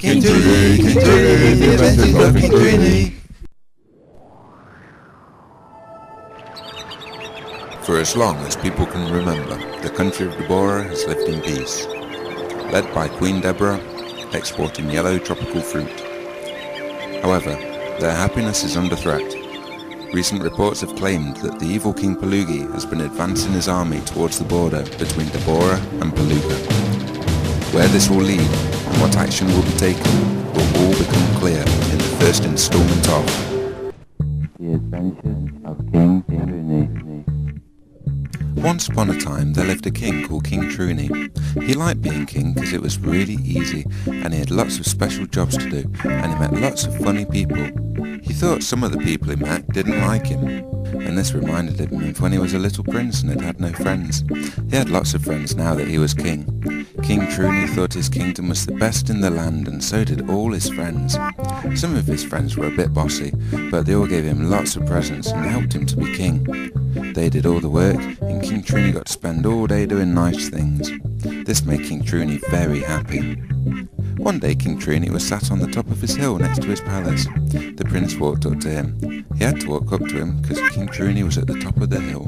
King Troony, King Troony, the adventures of King Troony. For as long as people can remember, the country of Deborah has lived in peace. Led by Queen Deborah, exporting yellow tropical fruit. However, their happiness is under threat. Recent reports have claimed that the evil King Palugi has been advancing his army towards the border between Deborah and Beluga. Where this will lead and what action will be taken will all become clear in the first installment of The Adventures of King Troony. Once upon a time there lived a king called King Troony. He liked being king because it was really easy and he had lots of special jobs to do and he met lots of funny people. He thought some of the people he met didn't like him, and this reminded him of when he was a little prince and had no friends. He had lots of friends now that he was king. King Troony thought his kingdom was the best in the land, and so did all his friends. Some of his friends were a bit bossy, but they all gave him lots of presents and helped him to be king. They did all the work, and King Troony got to spend all day doing nice things. This made King Troony very happy. One day King Troony was sat on the top of his hill next to his palace. The prince walked up to him. He had to walk up to him because King Troony was at the top of the hill.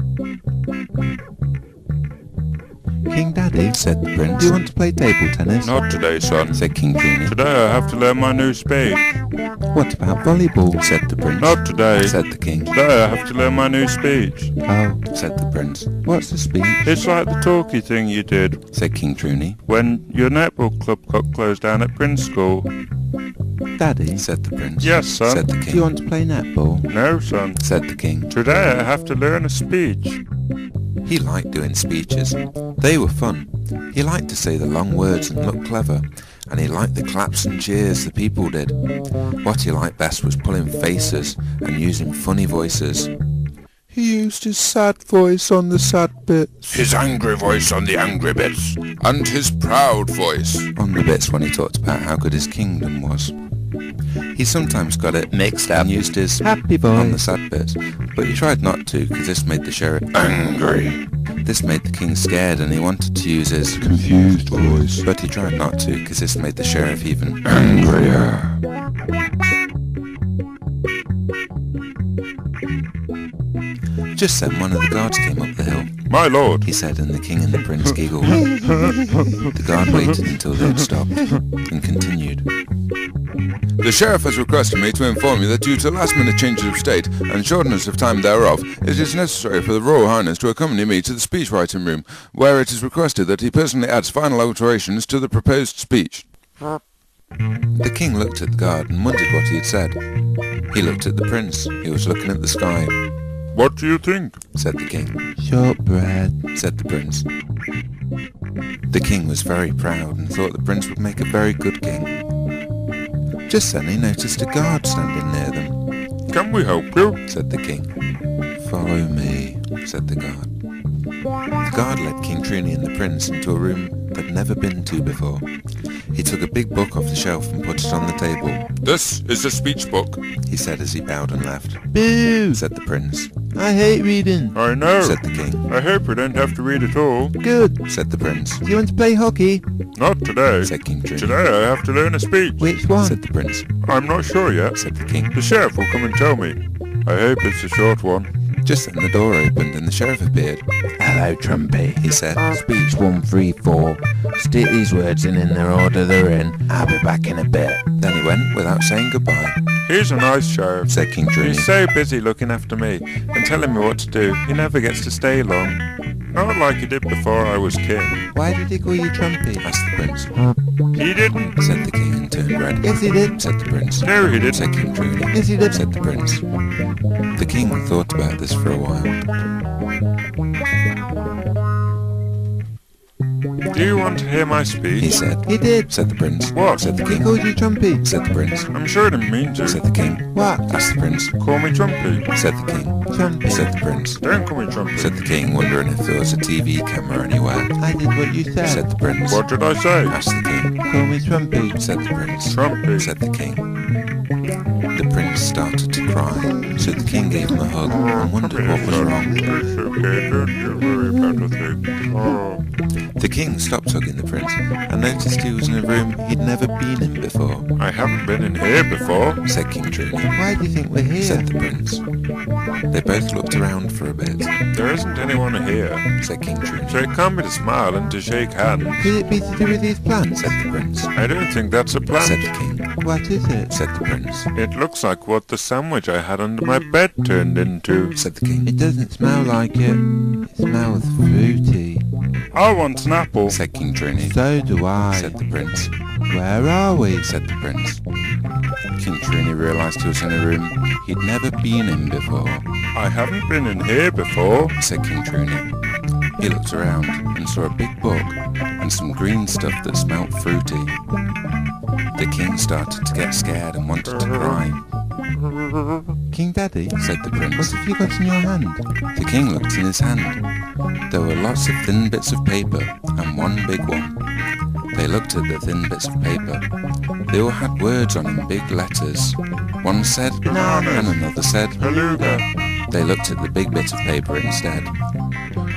King Daddy, said the prince, do you want to play table tennis? Not today, son, said King Troony. Today I have to learn my new speech. What about volleyball? said the prince. Not today, said the king. Today I have to learn my new speech. Oh, said the prince. what's the speech? It's like the talky thing you did said King Troony. when your netball club got closed down at Prince School. Daddy, said the prince. Yes, son. said the do you king. want to play netball? No, son. said the king. Today I have to learn a speech. He liked doing speeches. They were fun. He liked to say the long words and look clever, and he liked the claps and cheers the people did. What he liked best was pulling faces and using funny voices. He used his sad voice on the sad bits. His angry voice on the angry bits. And his proud voice. On the bits when he talked about how good his kingdom was. He sometimes got it mixed up and used his Happy on the voice. sad bits, but he tried not to because this made the sheriff angry. This made the king scared and he wanted to use his Confused voice. but he tried not to because this made the sheriff even angrier. Just then one of the guards came up the hill. My lord. He said, and the king and the prince giggled. The guard waited until they had stopped and continued. The sheriff has requested me to inform you that due to last-minute changes of state and shortness of time thereof, it is necessary for the Royal Highness to accompany me to the speech-writing room, where it is requested that he personally adds final alterations to the proposed speech. The king looked at the guard and wondered what he had said. He looked at the prince, who was looking at the sky. What do you think? Said the king. Shortbread. Said the prince. The king was very proud and thought the prince would make a very good king. Just then he noticed a guard standing near them. Can we help you? Said the king. Follow me, said the guard. The guard led King Troony and the prince into a room they'd never been to before. He took a big book off the shelf and put it on the table. This is the speech book. He said as he bowed and left. Boo! Said the prince. I hate reading. I know. Said the king. I hope we don't have to read at all. Good. Said the prince. Do you want to play hockey? Not today. Said King Troony. Today I have to learn a speech. Which one? Said the prince. I'm not sure yet. Said the king. The sheriff will come and tell me. I hope it's a short one. Just then the door opened and the sheriff appeared. Hello, Trumpy. He said. Speech 1, 3, 4. Stick these words in their order they're in. I'll be back in a bit. Then he went without saying goodbye. He's a nice sheriff. Said King Troony. He's so busy looking after me and telling me what to do, he never gets to stay long. Not like he did before I was king. Why did he call you Trumpy? Asked the prince. He didn't. Said the king and turned red. Yes, he did. Said the prince. No, he didn't. Said King Troony. Yes, he did. Said the prince. The king thought about this for a while. Do you want to hear my speech? He said. He did. Said the prince. What? Said the He king. called you Trumpy. Said the prince. I'm sure I didn't mean to. Said the king. What? Asked the prince. Call me Trumpy. Said the king. Trumpy. Said the prince. Don't call me Trumpy. Said the king, wondering if there was a TV camera anywhere. I did what you said. Said the prince. What did I say? Asked the king. Call me Trumpy. Said the prince. Trumpy. Said the king. The prince started to cry, so the king gave him a hug and wondered what was wrong. It's okay, don't you worry about a thing. Oh. The king stopped hugging the prince and noticed he was in a room he'd never been in before. I haven't been in here before, said King Troony. Why do you think we're here? Said the prince. They both looked around for a bit. There isn't anyone here, said King Troony. so it can't be to smile and to shake hands. Could it be to do with these plants? Said the prince. I don't think that's a plant. Said the king. What is it? Said the prince. It looks like what the sandwich I had under my bed turned into. Said the king. It doesn't smell like it. It smells fruity. I want an apple. Said King Troony. So do I. Said the prince. Where are we? Said the prince. King Troony realised he was in a room he'd never been in before. I haven't been in here before, Said King Troony. He looked around and saw a big book and some green stuff that smelt fruity. The king started to get scared and wanted to cry. King Daddy, Said the what prince. have you got in your hand? The king looked in his hand. There were lots of thin bits of paper and one big one. They looked at the thin bits of paper. They all had words on in big letters. One said Bananas. and another said beluga. They looked at the big bit of paper instead.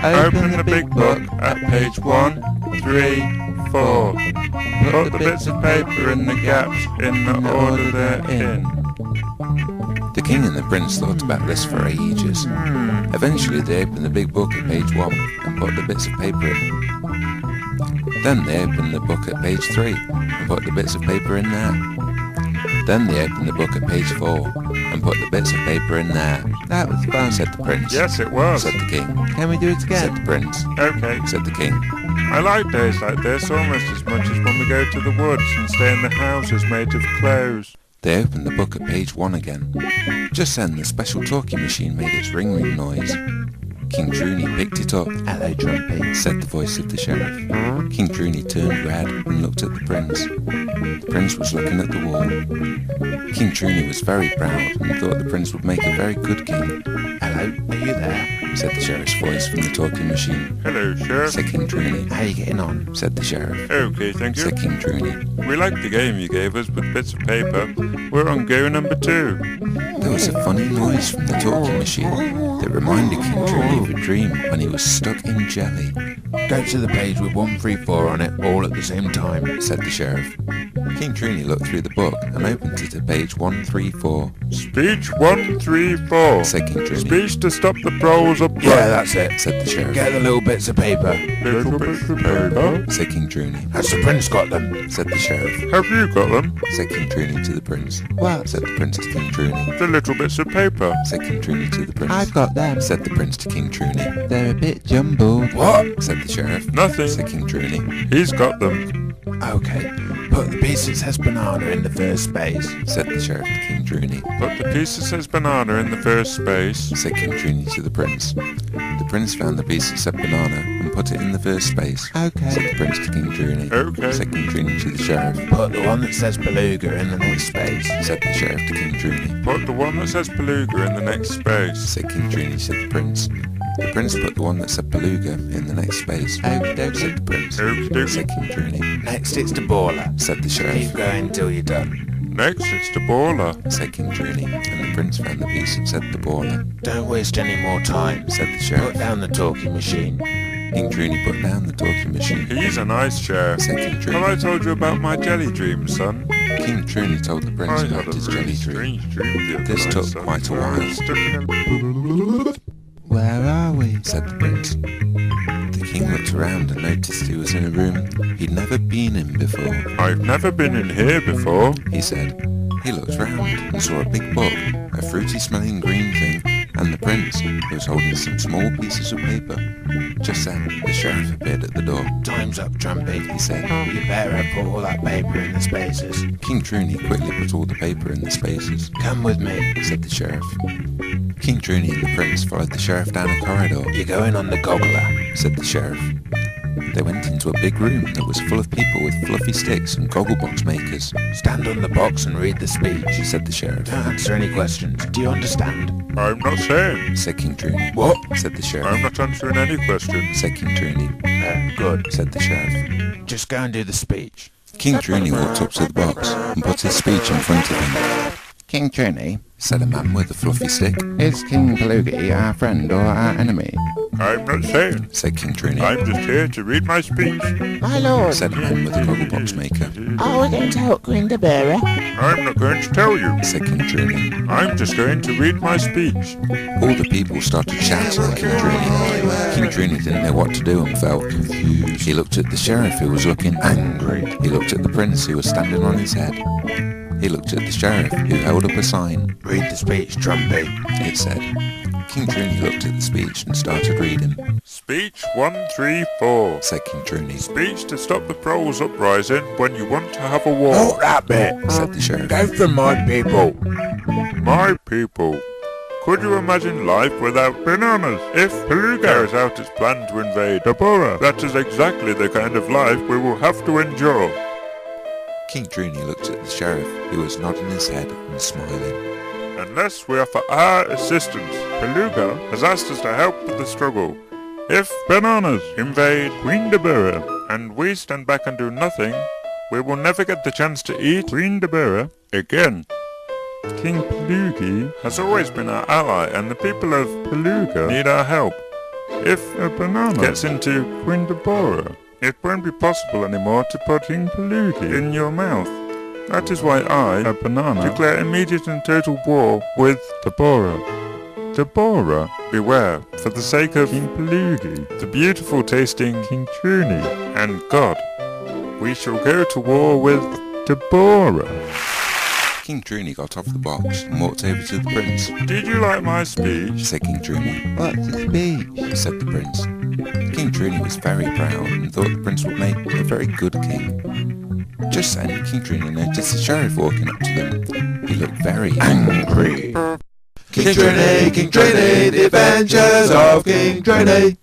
Open the big book at page 1, 3, 4. Put the bits of paper in the gaps in the order they're in. The king and the prince thought about this for ages. Eventually they opened the big book at page 1 and put the bits of paper in. Then they opened the book at page 3 and put the bits of paper in there. Then they opened the book at page 4 and put the bits of paper in there. That was fun. Said the prince. Yes, it was. Said the king. Can we do it Said again? the prince. Okay. Said the king. I like days like this almost as much as when we go to the woods and stay in the houses made of clothes. They opened the book at page 1 again. Just then the special talking machine made its ring-ring noise. King Troony picked it up. Hello, Trumpy. Said the voice of the sheriff. King Troony turned red and looked at the prince. The prince was looking at the wall. King Troony was very proud and thought the prince would make a very good king. Hello, are you there? Said the sheriff's voice from the talking machine. Hello, Sheriff. Said King Troony. How are you getting on? Said the sheriff. Okay, thank you. Said King Troony. We liked the game you gave us with bits of paper. We're on go number 2. There was a funny noise from the talking machine that reminded King Troony of a dream when he was stuck in jelly. Go to the page with 1, 3, 4 on it, all at the same time. Said the sheriff. King Troony looked through the book and opened it to page 134. Speech 1, 3, 4. Said King Troony. Speech to stop the prowls up Yeah, that's it. Said the sheriff. Get the little bits of paper. Little bits of paper. Said King Troony. Has the prince got them? Said the sheriff. Have you got them? Said King Troony to the prince. What? Said the prince to King Troony. The little bits of paper. Said King Troony to the prince. I've got them. Said the prince to King Troony. They're a bit jumbled. What? Said the sheriff. Nothing. Said King Troony. He's got them. Okay, put the piece that says banana in the first space. Said the sheriff to King Troony. Put the piece that says banana in the first space. Said King Troony to the prince. The prince found the piece that said banana and put it in the first space. Said Okay, the prince to King Troony. Okay. Said King Troony to the sheriff. put the one that says beluga in the next space. Said the sheriff to King Troony. Put the one that says beluga in the next space. Said King Troony to the prince. The prince put the one that said beluga in the next space. Okie dokie. Said the prince. Okie dokie. Said King Troony. Next it's the baller. Said the Keep sheriff. going till you're done. Next, it's the baller. Said King Troony. And the prince found the piece that said the baller. Don't waste any more time. Said the Put sheriff. down the talking machine. King Troony put down the talking machine. He's a nice sheriff. Said King Have Troony. I told you about my jelly dream, son? King Troony told the I prince had about a his really jelly dream. strange dream the other This night, took son. quite a I while. was stuck in a... Where are we? Said the prince. The king looked around and noticed he was in a room he'd never been in before. I've never been in here before. He said. He looked round and saw a big book, a fruity smelling green thing, and the prince, who was holding some small pieces of paper. Just then, the sheriff appeared at the door. Time's up, Trumpy. He said. You better put all that paper in the spaces. King Troony quickly put all the paper in the spaces. Come with me. Said the sheriff. King Troony and the prince followed the sheriff down a corridor. You're going on the goggler. Said the sheriff. They went into a big room that was full of people with fluffy sticks and gogglebox makers. Stand on the box and read the speech. Said the sheriff. Don't answer any questions. Do you understand? I'm not saying. Said King Troony. What? Said the sheriff. I'm not answering any questions. Said King Troony. Good. Said the sheriff. Just go and do the speech. King Troony walked up to the box and put his speech in front of him. King Troony, said a man with a fluffy stick. is King Paloogie our friend or our enemy? I'm not saying. Said King Troony. I'm just here to read my speech. My lord, Said a man with a gogglebox maker. are we going to help Queen Bearer? I'm not going to tell you. Said King Troony. I'm just going to read my speech. All the people started shouting at King Troony. King Troony didn't know what to do and felt confused. He looked at the sheriff who was looking angry. He looked at the prince who was standing on his head. He looked at the sheriff who held up a sign. Read the speech, Trumpy. It said. King Troony looked at the speech and started reading. Speech 134. Said King Troony. Speech to stop the proles uprising when you want to have a war. Hold that bit. Said the sheriff. Go for my people. My people. Could you imagine life without bananas? If Paloogie carries out its plan to invade Tabora, that is exactly the kind of life we will have to endure. King Troony looked at the sheriff who was nodding his head and smiling. Unless we offer our assistance, Paloogie has asked us to help with the struggle. If bananas invade Queen Bearer and we stand back and do nothing, we will never get the chance to eat Queen Bearer again. King Paloogie has always been our ally and the people of Paloogie need our help. If a banana gets into Queen Bearer, it won't be possible anymore to put King Paloogie in your mouth. That is why I, a banana, declare immediate and total war with Tabora. Tabora, beware, for the sake of King Paloogie, the beautiful tasting King Troony, and God, we shall go to war with Tabora. King Troony got off the box and walked over to the prince. Did you like my speech? Said King Troony. What's the speech? Said the prince. King Troony was very proud and thought the prince would make a very good king. Just then, King Troony noticed the sheriff walking up to them. He looked very angry. King Troony, the adventures of King Troony.